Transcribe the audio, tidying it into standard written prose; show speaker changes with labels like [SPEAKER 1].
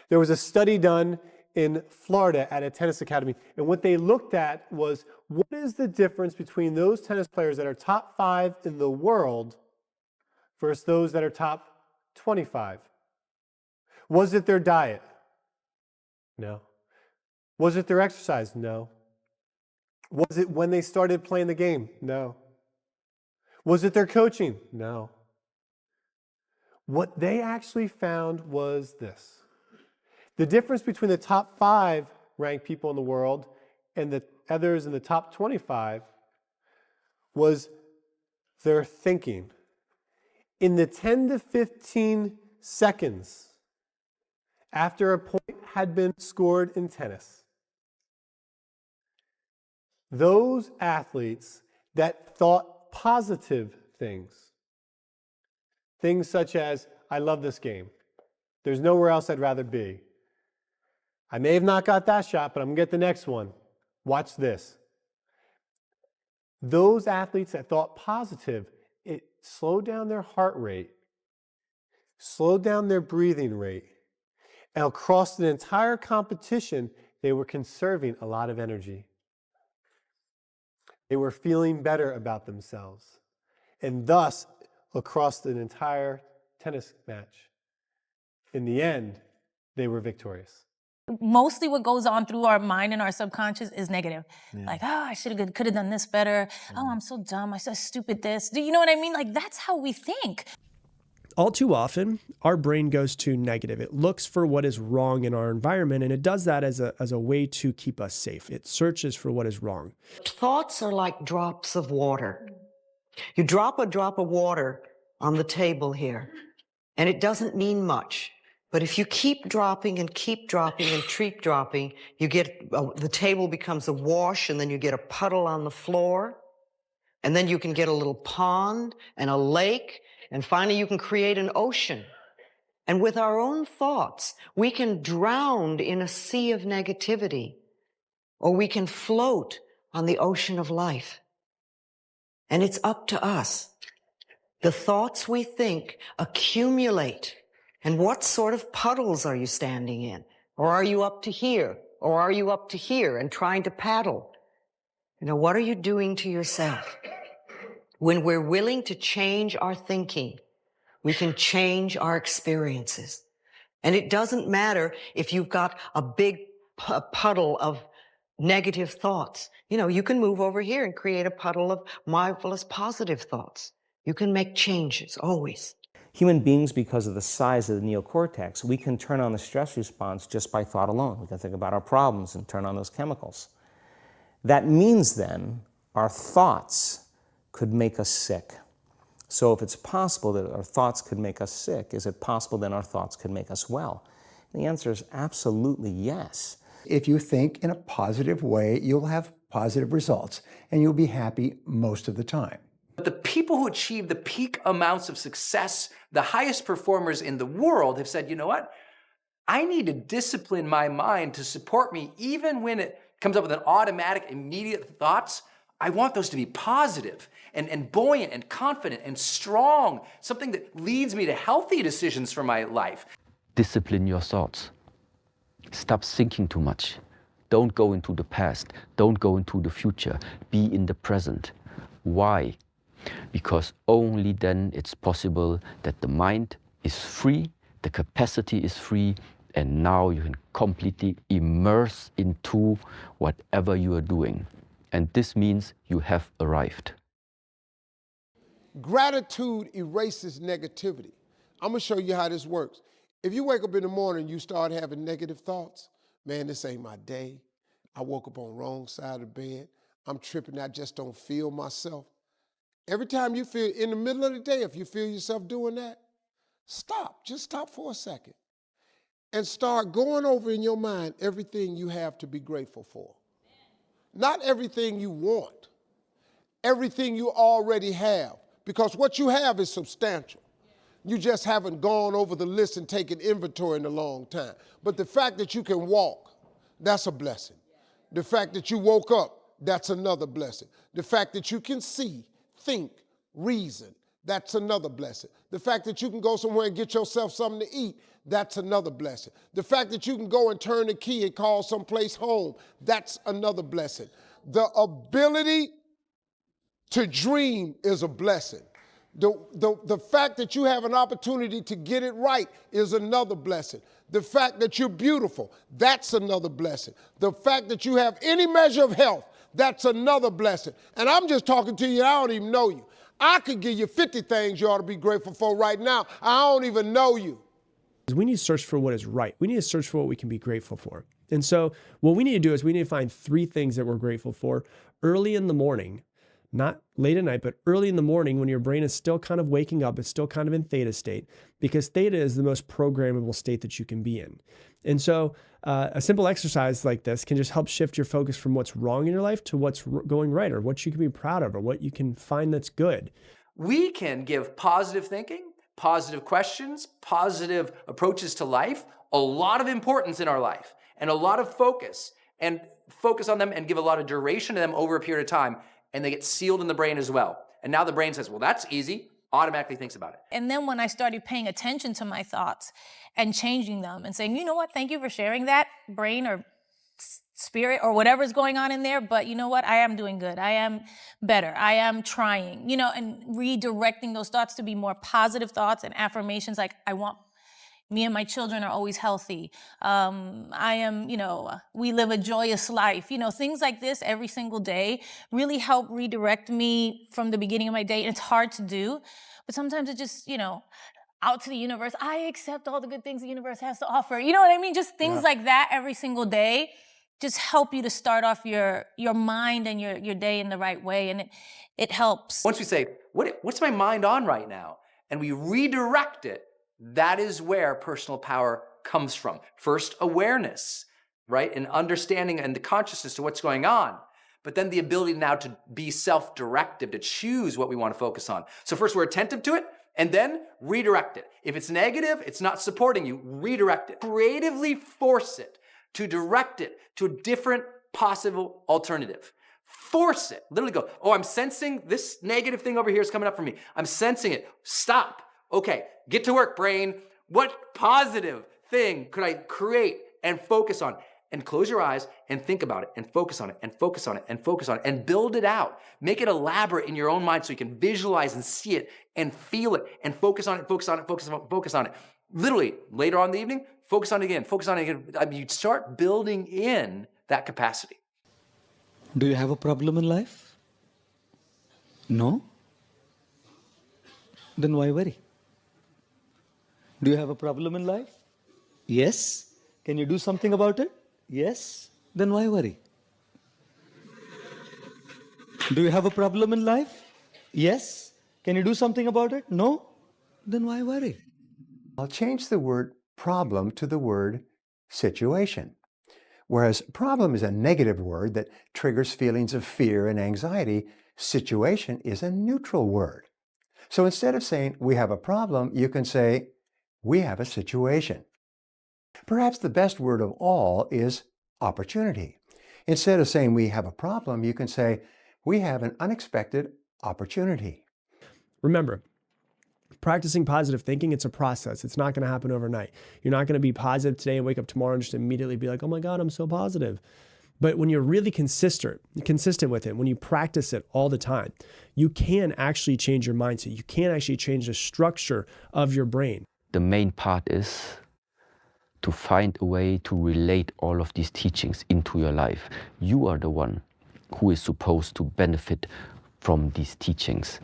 [SPEAKER 1] There was a study done in Florida at a tennis academy, and what they looked at was, what is the difference between those tennis players that are top 5 in the world versus those that are top 25? Was it their diet? No. Was it their exercise? No. Was it when they started playing the game? No. Was it their coaching? No. What they actually found was this. The difference between the top 5 ranked people in the world and the others in the top 25 was their thinking. In the 10 to 15 seconds after a point had been scored in tennis, those athletes that thought positive things such as, I love this game. There's nowhere else I'd rather be. I may have not got that shot, but I'm going to get the next one. Watch this. Those athletes that thought positive, it slowed down their heart rate, slowed down their breathing rate, and across the entire competition, they were conserving a lot of energy. They were feeling better about themselves. And thus, across an entire tennis match, in the end, they were victorious.
[SPEAKER 2] Mostly what goes on through our mind and our subconscious is negative.
[SPEAKER 3] Yeah.
[SPEAKER 2] Like, I could have done this better. Oh, I'm so dumb. I said stupid this. Do you know what I mean? Like, that's how we think.
[SPEAKER 3] All too often, our brain goes to negative. It looks for what is wrong in our environment, and it does that as a way to keep us safe. It searches for what is wrong.
[SPEAKER 4] Thoughts are like drops of water. You drop a drop of water on the table here, and it doesn't mean much. But if you keep dropping and keep dropping and keep dropping, you get, the table becomes a wash, and then you get a puddle on the floor, and then you can get a little pond and a lake, and finally you can create an ocean. And with our own thoughts, we can drown in a sea of negativity, or we can float on the ocean of life. And it's up to us. The thoughts we think accumulate. And what sort of puddles are you standing in? Or are you up to here? Or are you up to here and trying to paddle? You know, what are you doing to yourself? When we're willing to change our thinking, we can change our experiences. And it doesn't matter if you've got a big puddle of negative thoughts. You know, you can move over here and create a puddle of marvelous positive thoughts. You can make changes, always.
[SPEAKER 5] Human beings, because of the size of the neocortex, we can turn on the stress response just by thought alone. We can think about our problems and turn on those chemicals. That means then our thoughts could make us sick. So if it's possible that our thoughts could make us sick, is it possible then our thoughts could make us well? And the answer is absolutely yes.
[SPEAKER 6] If you think in a positive way, you'll have positive results, and you'll be happy most of the time.
[SPEAKER 7] The people who achieve the peak amounts of success, the highest performers in the world, have said, you know what? I need to discipline my mind to support me even when it comes up with an automatic, immediate thoughts. I want those to be positive and buoyant and confident and strong, something that leads me to healthy decisions for my life.
[SPEAKER 8] Discipline your thoughts. Stop thinking too much. Don't go into the past. Don't go into the future. Be in the present. Why? Because only then it's possible that the mind is free, the capacity is free, and now you can completely immerse into whatever you are doing. And this means you have arrived.
[SPEAKER 9] Gratitude erases negativity. I'm gonna show you how this works. If you wake up in the morning, you start having negative thoughts, man, this ain't my day. I woke up on the wrong side of the bed. I'm tripping, I just don't feel myself. Every time you feel, in the middle of the day, if you feel yourself doing that, stop, just stop for a second and start going over in your mind everything you have to be grateful for. Not everything you want, everything you already have, because what you have is substantial. You just haven't gone over the list and taken inventory in a long time. But the fact that you can walk, that's a blessing. The fact that you woke up, that's another blessing. The fact that you can see, think, reason, that's another blessing. The fact that you can go somewhere and get yourself something to eat, that's another blessing. The fact that you can go and turn the key and call someplace home, that's another blessing. The ability to dream is a blessing. The fact that you have an opportunity to get it right is another blessing. The fact that you're beautiful, that's another blessing. The fact that you have any measure of health, that's another blessing. And I'm just talking to you, I don't even know you. I could give you 50 things you ought to be grateful for right now. I don't even know you.
[SPEAKER 3] We need to search for what is right. We need to search for what we can be grateful for. And so what we need to do is we need to find 3 things that we're grateful for early in the morning, not late at night, but early in the morning when your brain is still kind of waking up, it's still kind of in theta state, because theta is the most programmable state that you can be in. And so a simple exercise like this can just help shift your focus from what's wrong in your life to what's going right, or what you can be proud of, or what you can find that's good.
[SPEAKER 7] We can give positive thinking, positive questions, positive approaches to life, a lot of importance in our life, and a lot of focus on them and give a lot of duration to them over a period of time, and they get sealed in the brain as well. And now the brain says, well, that's easy, automatically thinks about it.
[SPEAKER 2] And then when I started paying attention to my thoughts and changing them and saying, you know what, thank you for sharing that, brain or spirit or whatever's going on in there, but you know what, I am doing good, I am better, I am trying, and redirecting those thoughts to be more positive thoughts and affirmations like, me and my children are always healthy. We live a joyous life. Things like this every single day really help redirect me from the beginning of my day. And it's hard to do, but sometimes it just, out to the universe. I accept all the good things the universe has to offer. You know what I mean? Just things like that every single day just help you to start off your mind and your day in the right way. And it helps.
[SPEAKER 7] Once we say, what's my mind on right now? And we redirect it, that is where personal power comes from. First, awareness, right? And understanding and the consciousness to what's going on. But then the ability now to be self-directive, to choose what we want to focus on. So first we're attentive to it, and then redirect it. If it's negative, it's not supporting you, redirect it. Creatively force it to direct it to a different possible alternative. Force it. Literally go, oh, I'm sensing this negative thing over here is coming up for me. I'm sensing it. Stop. Okay, get to work, brain. What positive thing could I create and focus on? And close your eyes and think about it and focus on it and focus on it and focus on it and build it out. Make it elaborate in your own mind so you can visualize and see it and feel it and focus on it, focus on it, focus on it. Literally, later on in the evening, focus on it again, focus on it again. I mean, you start building in that capacity.
[SPEAKER 10] Do you have a problem in life? No? Then why worry? Do you have a problem in life? Yes. Can you do something about it? Yes. Then why worry? Do you have a problem in life? Yes. Can you do something about it? No. Then why worry?
[SPEAKER 6] I'll change the word problem to the word situation. Whereas problem is a negative word that triggers feelings of fear and anxiety, situation is a neutral word. So instead of saying we have a problem, you can say we have a situation. Perhaps the best word of all is opportunity. Instead of saying we have a problem, you can say we have an unexpected opportunity.
[SPEAKER 3] Remember, practicing positive thinking, it's a process. It's not going to happen overnight. You're not going to be positive today and wake up tomorrow and just immediately be like, oh my God, I'm so positive. But when you're really consistent with it, when you practice it all the time, you can actually change your mindset. You can actually change the structure of your brain.
[SPEAKER 8] The main part is to find a way to relate all of these teachings into your life. You are the one who is supposed to benefit from these teachings.